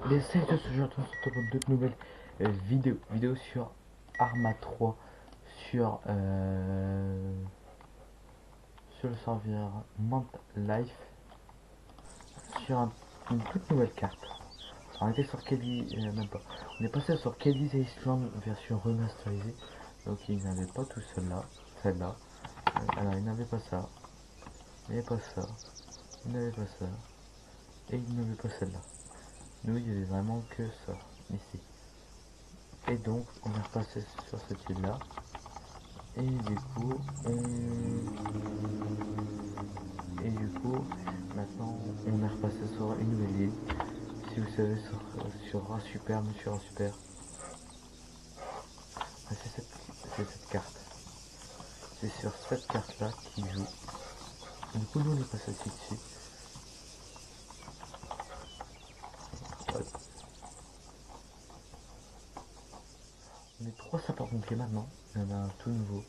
Les 16 de ce jour, on se retrouve pour de nouvelles vidéos sur Arma 3, sur, sur le serveur Mant Life, sur une toute nouvelle carte. On était sur Kelly, même pas. On est passé sur Kelly's Island version remasterisée. Donc il n'avait pas tout celle-là. Alors il n'avait pas ça, il n'avait pas ça, il n'avait pas ça, et il n'avait pas celle-là. Nous il y avait vraiment que ça, ici. Et donc on est repassé sur cette île là. Et du coup maintenant on est repassé sur une nouvelle île. Si vous savez sur Rat Super, Monsieur Rat Super. Ah, c'est cette carte. C'est sur cette carte là qu'il joue. Du coup nous on est passé aussi dessus. Hop. On est trois sapeurs-pompiers maintenant. Il y en a un tout nouveau.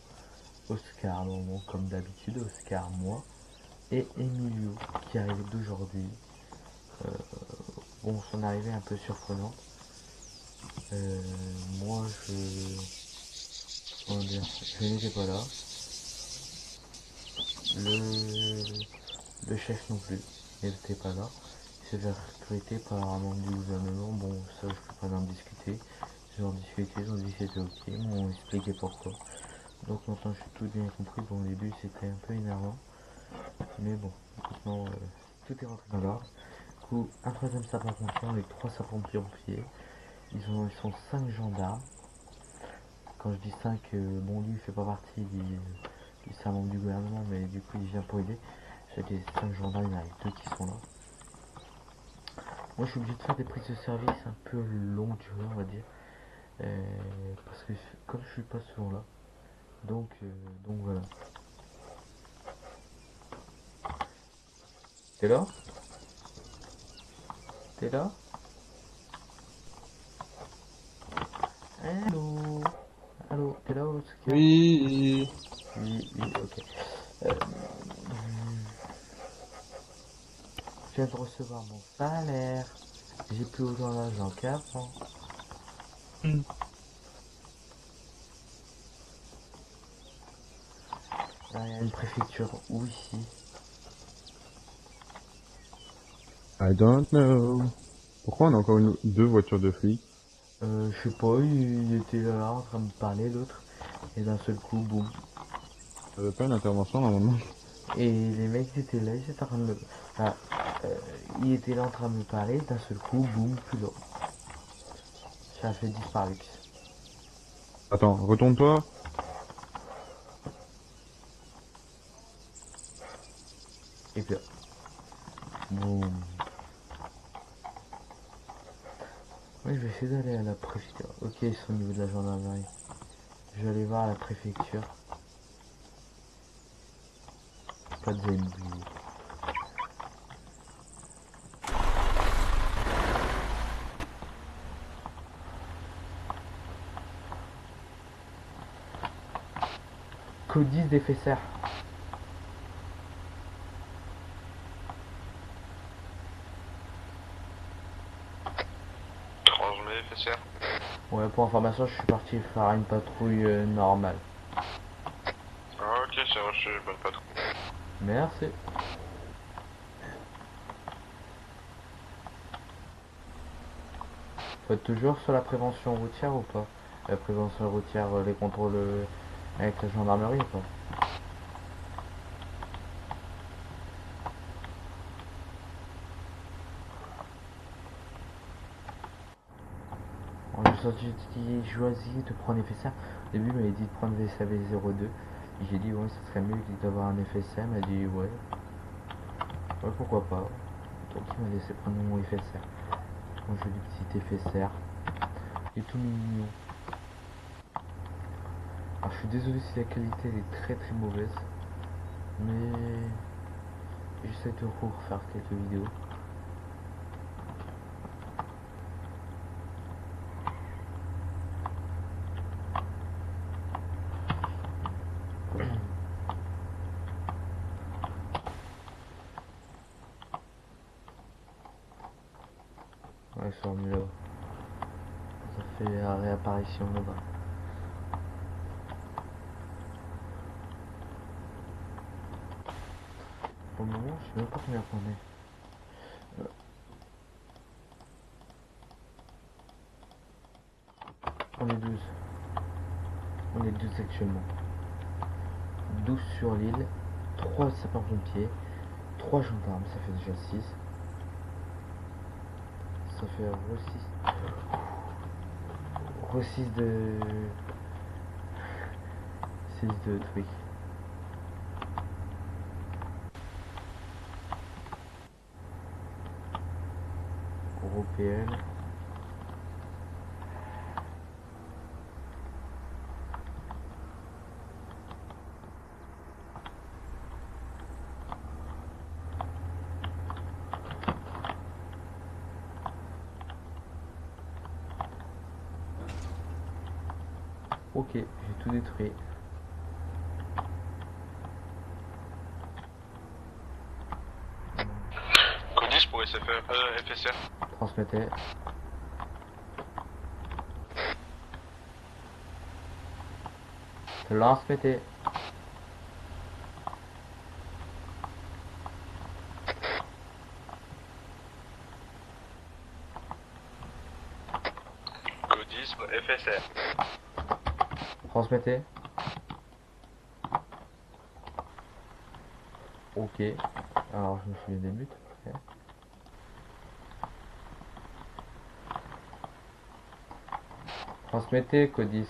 Oscar, bon, comme d'habitude, Oscar, moi. Et Emilio qui arrive d'aujourd'hui. Euh, bon, son arrivée est un peu surprenante. Moi, comment dire, je n'étais pas là. Le chef non plus n'était pas là. Il s'est fait recruter par un membre du gouvernement. Bon, ça, je peux pas en discuter. Ils ont discuté, ils ont dit que c'était ok. Ils m'ont expliqué pourquoi. Donc maintenant, j'ai tout bien compris. Bon, au début, c'était un peu énervant. Mais bon, maintenant, tout est rentré dans l'ordre. Du coup, un troisième sapeur-pompier avec trois sapeurs-pompiers. Ils sont cinq gendarmes. Quand je dis 5, bon, lui, il fait pas partie c'est un membre du gouvernement, mais du coup, il vient pour aider. J'ai des 5 gendarmes, il y en a deux qui sont là. Moi, je suis obligé de faire des prises de service un peu longues durée, on va dire. Parce que comme je suis pas souvent là, donc voilà. T'es là? T'es là? Allô? Allô? T'es là, Oscar? Oui, Oui, oui, ok. Euh, je viens de recevoir mon salaire. J'ai plus autant d'argent qu'avant. Là, il y a une préfecture où ici? I don't know. Pourquoi on a encore deux voitures de flics? Je sais pas, il était là en train de me parler, l'autre. Et d'un seul coup, boum. Ça avait pas une intervention normalement? Et les mecs étaient là, ils étaient en train de me... Enfin, euh, ils étaient là en train de me parler, d'un seul coup, boum, plus là. Ça a fait disparu. Attends, retourne-toi. Et puis là, boum. Oui, je vais essayer d'aller à la préfecture. Ok, ils sont au niveau de la gendarmerie. Je vais aller voir à la préfecture. Pas de ZB. Code 10 des faisseurs. Transmet FSR. Ouais, pour information, je suis parti faire une patrouille normale. Ah, ok, c'est reçu, bonne patrouille. Merci. Faut être toujours sur la prévention routière ou pas? La prévention routière, les contrôles avec la gendarmerie ou pas? J'ai choisi de prendre FSR. Au début, il m'avait dit de prendre VSAV 02. J'ai dit, ouais, ça serait mieux d'avoir un FSR. Il m'a dit, ouais, ouais, pourquoi pas. Donc, il m'a laissé prendre mon FSR. Mon joli petit FSR. Il est tout mignon. Alors, je suis désolé si la qualité est très très mauvaise. Mais j'essaie de refaire quelques vidéos. Ouais, sur le là. Ça fait la réapparition là-bas. Pour le moment, je sais même pas combien on est. On est 12. On est 12 actuellement. 12 sur l'île, 3 sapeurs-pompiers, 3 gendarmes, ça fait déjà 6. Ça fait re 6 de... 6 de trucs. Européenne. Ok, j'ai tout détruit. Code 10 pour FSR. Transmettez. Transmettez. Code 10 pour FSR. Transmettez. Ok. Alors je me souviens des buts. Ok. Transmettez, code 10.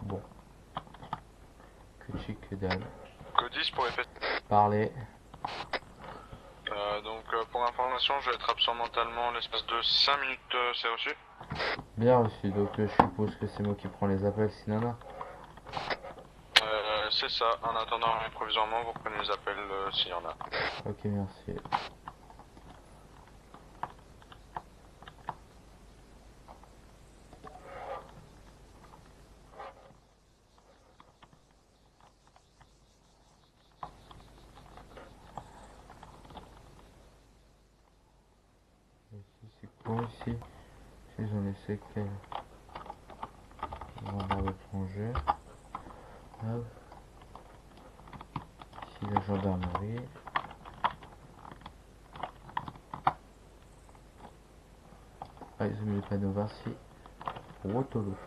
Bon. Que chic que dalle. Code 10 pour FSR. Parlez. Pour information, je vais être absent mentalement l'espace de 5 minutes, c'est reçu. Bien reçu, donc je suppose que c'est moi qui prends les appels, sinon. C'est ça, en attendant provisoirement, vous prenez les appels s'il y en a. Ok, merci. Ici, c'est quoi ici? Si j'en ai séquelles. Gendarme étranger. Hop. Ici la gendarmerie. Ah, ils ont mis les panneaux Vinci. Rotoloft.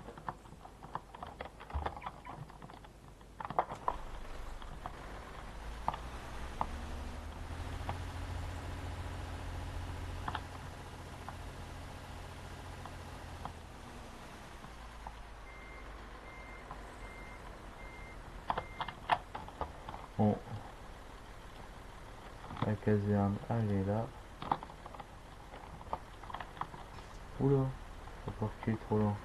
Bon. La caserne, elle est là. Oula. Faut pas reculer trop loin.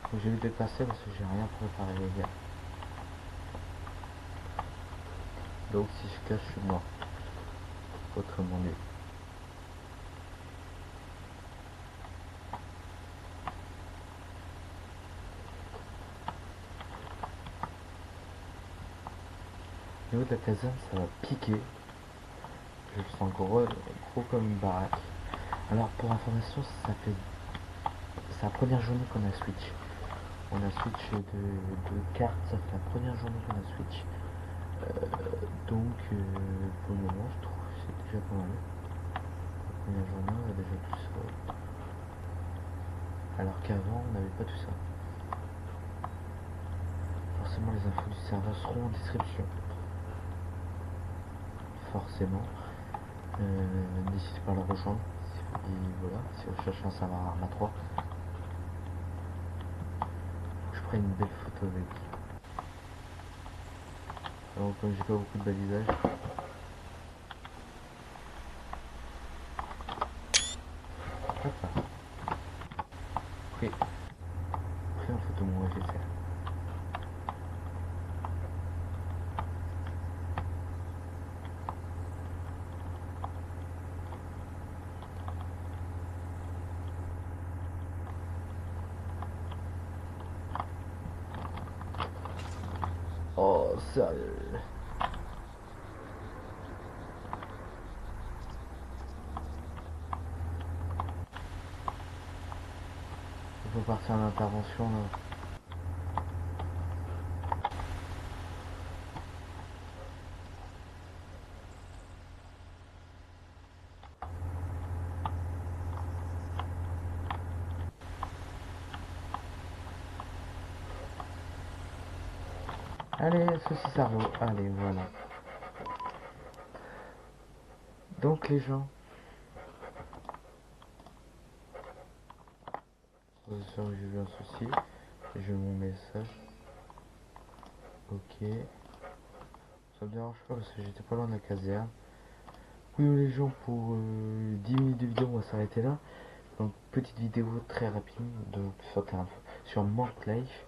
Faut que je vais me déplacer parce que j'ai rien préparé les gars. Donc si je cache, je suis mort. Autrement dit. Au niveau de la caserne, ça va piquer. Je le sens gros comme une baraque. Alors pour information, ça fait... C'est la première journée qu'on a Switch. On a Switch de cartes, ça fait la première journée qu'on a Switch. Pour le moment, je trouve que c'est déjà pas mal. La première journée, on a déjà tout ça. Alors qu'avant, on n'avait pas tout ça. Forcément, les infos du serveur seront en description. Forcément. N'hésitez pas à le rejoindre. Et voilà, si vous cherchez un serveur Arma 3. Je prends une belle photo avec. Alors, comme j'ai pas beaucoup de balisage. Hop là. Pris en photo mon GFR. sérieux. Il faut partir en intervention là. Allez, ceci cerveau. Allez, voilà. Donc les gens. J'ai eu un souci. J'ai mon message. Ok. Ça me dérange pas parce que j'étais pas loin de la caserne. Oui les gens, pour 10 minutes de vidéo on va s'arrêter là. Donc petite vidéo très rapide donc sur Monk Life.